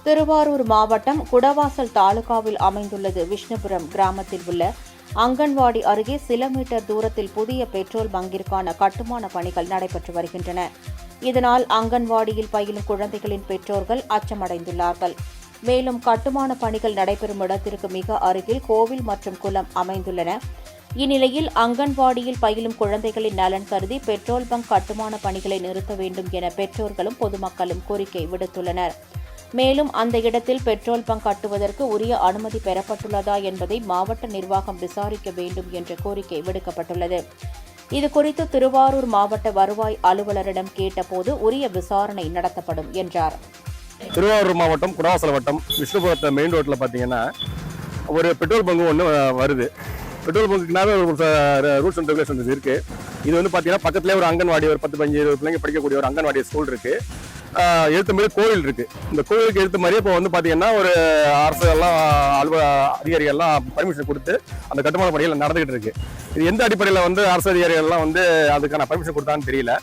திருவாரூர் மாவட்டம் குடவாசல் தாலுகாவில் அமைந்துள்ளது விஷ்ணுபுரம் கிராமத்தில் உள்ள அங்கன்வாடி அருகே சில மீட்டர் தூரத்தில் புதிய பெட்ரோல் பங்கிற்கான கட்டுமான பணிகள் நடைபெற்று வருகின்றன. இதனால் அங்கன்வாடியில் பயிலும் குழந்தைகளின் பெற்றோர்கள் அச்சமடைந்துள்ளார்கள். மேலும் கட்டுமான பணிகள் நடைபெறும் இடத்திற்கு மிக அருகில் கோவில் மற்றும் குளம் அமைந்துள்ளன. இந்நிலையில் அங்கன்வாடியில் பயிலும் குழந்தைகளின் நலன் கருதி பெட்ரோல் பங்க் கட்டுமான பணிகளை நிறுத்த வேண்டும் என பெற்றோர்களும் பொதுமக்களும் கோரிக்கை விடுத்துள்ளனர். மேலும் அந்த இடத்தில் பெட்ரோல் பங்க் கட்டுவதற்கு உரிய அனுமதி பெறப்பட்டுள்ளதா என்பதை மாவட்ட நிர்வாகம் விசாரிக்க வேண்டும் என்ற கோரிக்கை விடுக்கப்பட்டுள்ளது. இதுகுறித்து திருவாரூர் மாவட்ட வருவாய் அலுவலரிடம் கேட்டபோது உரிய விசாரணை நடத்தப்படும் என்றார். திருவாரூர் மாவட்டம் குடவாசல் வட்டம் விஷ்ணுபுரத்தை மெயின் ரோட்டில் பார்த்தீங்கன்னா ஒரு பெட்ரோல் பங்கு ஒன்று வருது. பெட்ரோல் பங்குக்குனாவே ஒரு ரூல்ஸ் அண்ட் ரெகுலேஷன்ஸ் இருக்குது. இது வந்து பார்த்தீங்கன்னா பக்கத்துலேயே ஒரு அங்கன்வாடி, ஒரு 10-15 பிள்ளைங்க படிக்கக்கூடிய ஒரு அங்கன்வாடி ஸ்கூல் இருக்குது. எழுத்து மாதிரி கோவில் இருக்குது. இந்த கோவிலுக்கு எழுத்து மாதிரியே இப்போ வந்து பார்த்தீங்கன்னா ஒரு அரசு எல்லாம் அதிகாரிகள்லாம் பர்மிஷன் கொடுத்து அந்த கட்டுமான பணிகள் நடந்துகிட்டு இருக்கு. இது எந்த அடிப்படையில் வந்து அரசு அதிகாரிகள்லாம் வந்து அதுக்கான பர்மிஷன் கொடுத்தான்னு தெரியல.